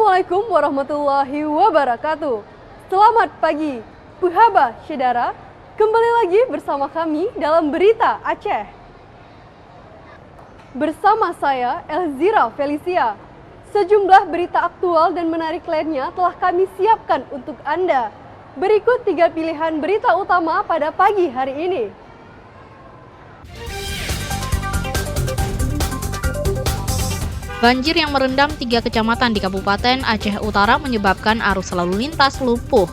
Assalamualaikum warahmatullahi wabarakatuh. Selamat pagi, Puhaba Syedara. Kembali lagi bersama kami dalam Berita Aceh. Bersama saya, Elzira Felicia. Sejumlah berita aktual dan menarik lainnya telah kami siapkan untuk Anda. Berikut 3 pilihan berita utama pada pagi hari ini. Banjir yang merendam 3 kecamatan di Kabupaten Aceh Utara menyebabkan arus lalu lintas lumpuh.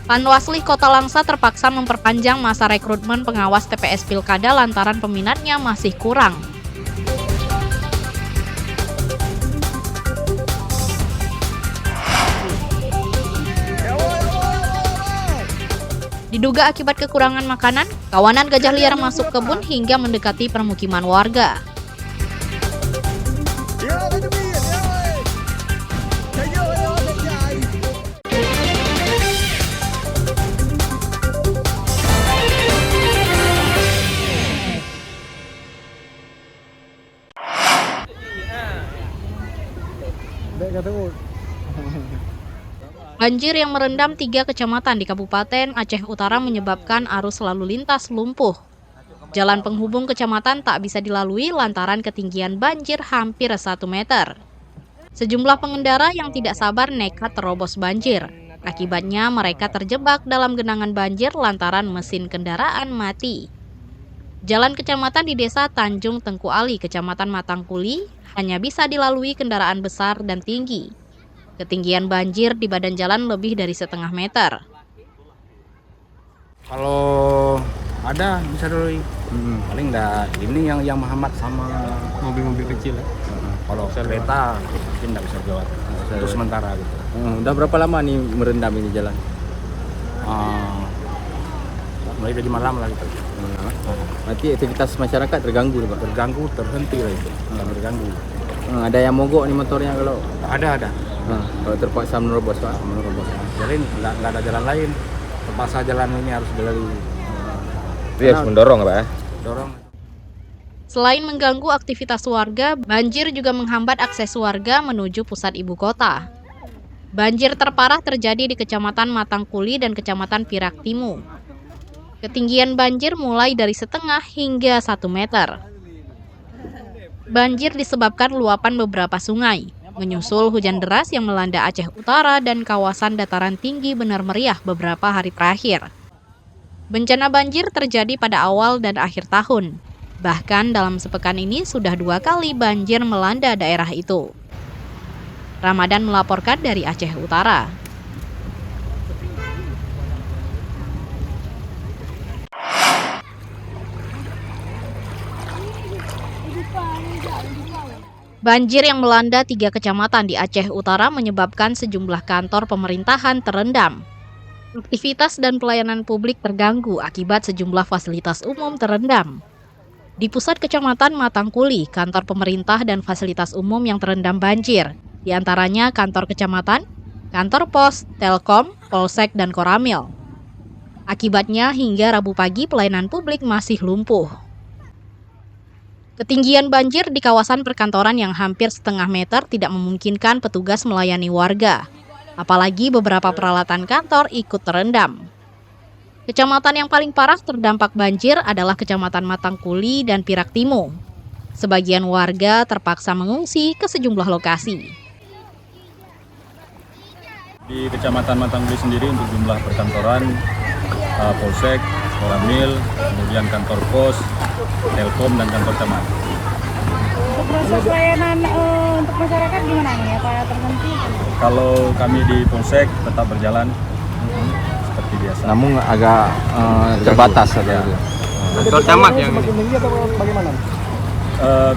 Panwasli Kota Langsa terpaksa memperpanjang masa rekrutmen pengawas TPS Pilkada lantaran peminatnya masih kurang. Diduga akibat kekurangan makanan, kawanan gajah liar masuk kebun hingga mendekati permukiman warga. Banjir yang merendam 3 kecamatan di Kabupaten Aceh Utara menyebabkan arus lalu lintas lumpuh. Jalan penghubung kecamatan tak bisa dilalui lantaran ketinggian banjir hampir 1 meter. Sejumlah pengendara yang tidak sabar nekat terobos banjir. Akibatnya mereka terjebak dalam genangan banjir lantaran mesin kendaraan mati. Jalan kecamatan di Desa Tanjung Tengku Ali, Kecamatan Matangkuli, hanya bisa dilalui kendaraan besar dan tinggi. Ketinggian banjir di badan jalan lebih dari 1,5 meter. Kalau ada bisa dulu, paling enggak ini yang Muhammad sama mobil-mobil kecil. Kalau kereta mungkin enggak bisa lewat untuk sementara gitu. Udah berapa lama nih merendam ini jalan? Mulai dari malam lah gitu. Berarti aktivitas masyarakat terganggu, Pak? Terganggu, terhenti lah itu. Terganggu. Ada yang mogok nih motornya kalau? Ada. Kalau terpaksa menerobos, Pak? Jadi nggak ada jalan lain. Terpaksa jalan ini harus dilalui. Dia harus mendorong, Pak ya? Dorong. Selain mengganggu aktivitas warga, banjir juga menghambat akses warga menuju pusat ibu kota. Banjir terparah terjadi di Kecamatan Matangkuli dan Kecamatan Piraktimu. Ketinggian banjir mulai dari 1,5 hingga 1 meter. Banjir disebabkan luapan beberapa sungai, menyusul hujan deras yang melanda Aceh Utara dan kawasan dataran tinggi Benar Meriah beberapa hari terakhir. Bencana banjir terjadi pada awal dan akhir tahun. Bahkan dalam sepekan ini sudah 2 kali banjir melanda daerah itu. Ramadan melaporkan dari Aceh Utara. Banjir yang melanda 3 kecamatan di Aceh Utara menyebabkan sejumlah kantor pemerintahan terendam. Aktivitas dan pelayanan publik terganggu akibat sejumlah fasilitas umum terendam. Di pusat Kecamatan Matangkuli, kantor pemerintah dan fasilitas umum yang terendam banjir, di antaranya kantor kecamatan, kantor pos, Telkom, Polsek, dan Koramil. Akibatnya hingga Rabu pagi pelayanan publik masih lumpuh. Ketinggian banjir di kawasan perkantoran yang hampir 1,5 meter tidak memungkinkan petugas melayani warga. Apalagi beberapa peralatan kantor ikut terendam. Kecamatan yang paling parah terdampak banjir adalah Kecamatan Matangkuli dan Piraktimu. Sebagian warga terpaksa mengungsi ke sejumlah lokasi. Di Kecamatan Matangkuli sendiri untuk jumlah perkantoran, Polsek, Koramil, kemudian kantor pos, Telkom, dan kantor camat. Untuk proses pelayanan untuk masyarakat gimana nih? Apa terhenti? Kalau kami di Polsek tetap berjalan seperti biasa. Namun agak terbatas. Ya. Kantor camat yang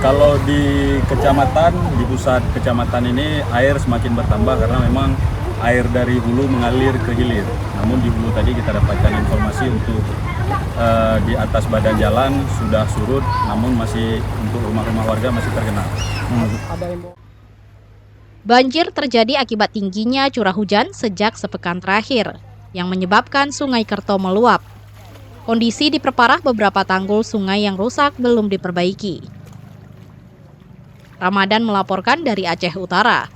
Kalau di kecamatan, di pusat kecamatan ini air semakin bertambah karena memang air dari hulu mengalir ke hilir. Namun di hulu tadi kita dapatkan informasi untuk di atas badan jalan sudah surut, namun masih untuk rumah-rumah warga masih tergenang. Banjir terjadi akibat tingginya curah hujan sejak sepekan terakhir. yang menyebabkan Sungai Kerto meluap. Kondisi diperparah beberapa tanggul sungai yang rusak belum diperbaiki. Ramadan melaporkan dari Aceh Utara.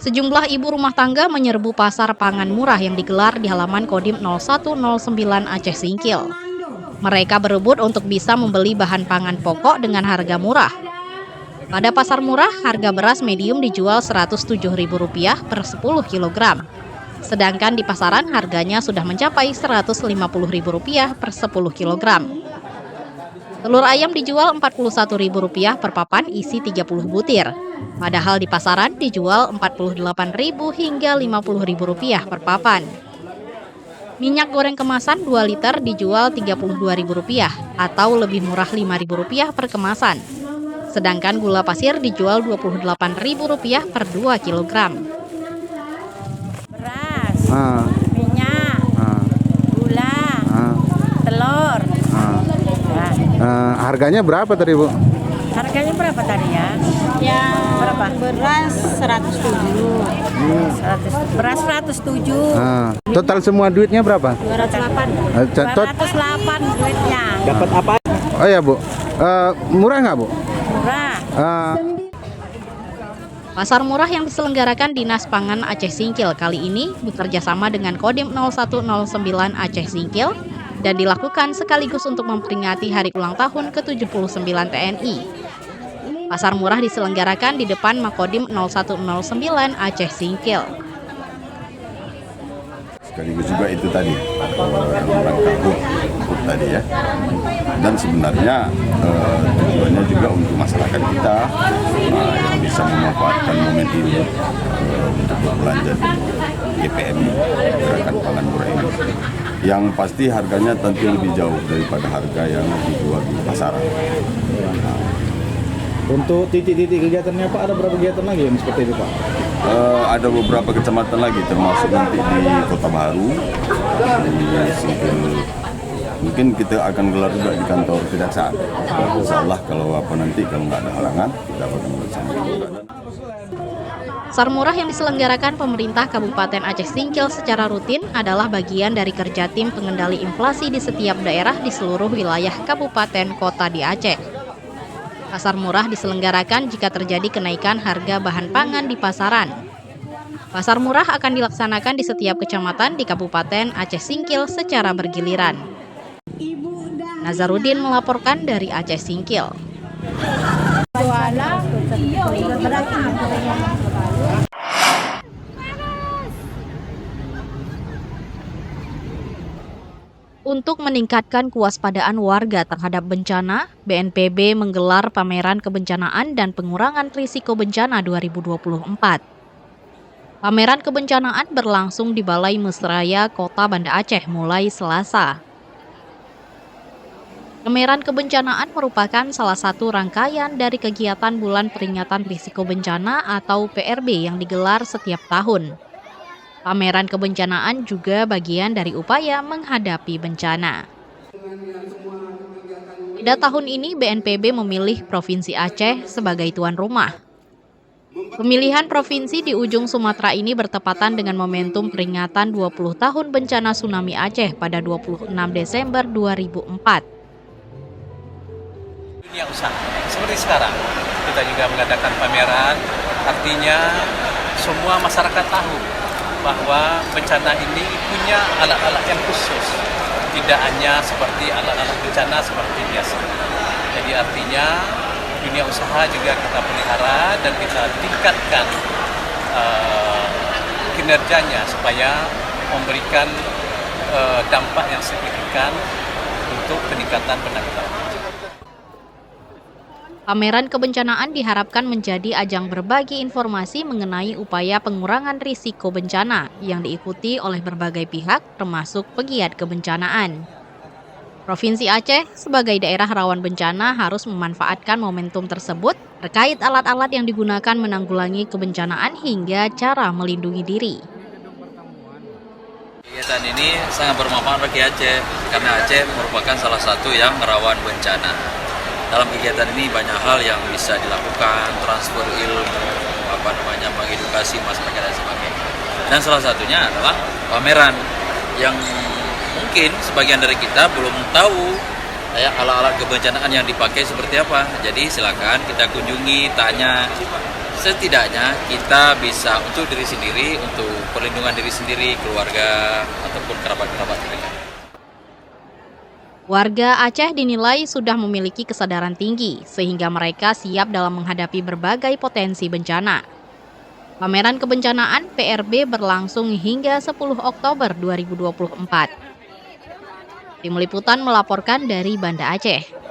Sejumlah ibu rumah tangga menyerbu pasar pangan murah yang digelar di halaman Kodim 0109 Aceh Singkil. Mereka berebut untuk bisa membeli bahan pangan pokok dengan harga murah. Pada pasar murah, harga beras medium dijual Rp107.000 per 10 kg. Sedangkan di pasaran harganya sudah mencapai Rp150.000 per 10 kg. Telur ayam dijual Rp41.000 per papan isi 30 butir. Padahal di pasaran dijual Rp48.000 hingga Rp50.000 per papan. Minyak goreng kemasan 2 liter dijual Rp32.000 atau lebih murah Rp5.000 per kemasan. Sedangkan gula pasir dijual Rp28.000 per 2 kg. Beras, minyak, gula, telur. Harganya berapa tadi, Bu? Harganya berapa tadi ya? Ya, berapa? Beras 107. Beras 107. Total semua duitnya berapa? 208. 208 duitnya. Dapat apa? Oh ya, Bu. Murah nggak, Bu? Murah. Pasar murah yang diselenggarakan Dinas Pangan Aceh Singkil kali ini bekerja sama dengan Kodim 0109 Aceh Singkil dan dilakukan sekaligus untuk memperingati hari ulang tahun ke-79 TNI. Pasar murah diselenggarakan di depan Makodim 0109 Aceh Singkil. Sekaligus juga itu tadi rangka HUT tadi ya. Dan sebenarnya tujuannya juga untuk masyarakat kita yang bisa memanfaatkan momen ini untuk berbelanja di GPM, Gerakan Pangan Murah ini. Yang pasti harganya tentu lebih jauh daripada harga yang dijual di pasaran. Untuk titik-titik kegiatannya, Pak, ada berapa kegiatan lagi yang seperti itu, Pak? Ada beberapa kecamatan lagi, termasuk nanti di Kota Baru, di Singkil. Mungkin kita akan gelar juga di kantor kejaksaan. Insyaallah kalau nggak ada halangan, kita akan bersama. Pasar murah yang diselenggarakan pemerintah Kabupaten Aceh Singkil secara rutin adalah bagian dari kerja tim pengendali inflasi di setiap daerah di seluruh wilayah kabupaten kota di Aceh. Pasar murah diselenggarakan jika terjadi kenaikan harga bahan pangan di pasaran. Pasar murah akan dilaksanakan di setiap kecamatan di Kabupaten Aceh Singkil secara bergiliran. Nazarudin melaporkan dari Aceh Singkil. Untuk meningkatkan kewaspadaan warga terhadap bencana, BNPB menggelar pameran kebencanaan dan pengurangan risiko bencana 2024. Pameran kebencanaan berlangsung di Balai Mesraya Kota Banda Aceh mulai Selasa. Pameran kebencanaan merupakan salah satu rangkaian dari kegiatan Bulan Peringatan Risiko Bencana atau PRB yang digelar setiap tahun. Pameran kebencanaan juga bagian dari upaya menghadapi bencana. Pada tahun ini, BNPB memilih Provinsi Aceh sebagai tuan rumah. Pemilihan provinsi di ujung Sumatera ini bertepatan dengan momentum peringatan 20 tahun bencana tsunami Aceh pada 26 Desember 2004. Dunia usaha, seperti sekarang, kita juga mengadakan pameran, artinya semua masyarakat tahu bahwa bencana ini punya alat-alat yang khusus, tidak hanya seperti alat-alat bencana seperti biasa. Jadi artinya dunia usaha juga kita pelihara dan kita tingkatkan kinerjanya supaya memberikan dampak yang signifikan untuk peningkatan penanggulangan. Pameran kebencanaan diharapkan menjadi ajang berbagi informasi mengenai upaya pengurangan risiko bencana yang diikuti oleh berbagai pihak termasuk pegiat kebencanaan. Provinsi Aceh sebagai daerah rawan bencana harus memanfaatkan momentum tersebut terkait alat-alat yang digunakan menanggulangi kebencanaan hingga cara melindungi diri. Kegiatan ini sangat bermanfaat bagi Aceh karena Aceh merupakan salah satu yang rawan bencana. Dalam kegiatan ini banyak hal yang bisa dilakukan, transfer ilmu, mengedukasi masyarakat dan sebagainya. Dan salah satunya adalah pameran yang mungkin sebagian dari kita belum tahu alat-alat kebencanaan yang dipakai seperti apa. Jadi silakan kita kunjungi, tanya. Setidaknya kita bisa untuk diri sendiri, untuk perlindungan diri sendiri, keluarga, ataupun kerabat-kerabat mereka. Warga Aceh dinilai sudah memiliki kesadaran tinggi, sehingga mereka siap dalam menghadapi berbagai potensi bencana. Pameran kebencanaan PRB berlangsung hingga 10 Oktober 2024. Tim Liputan melaporkan dari Banda Aceh.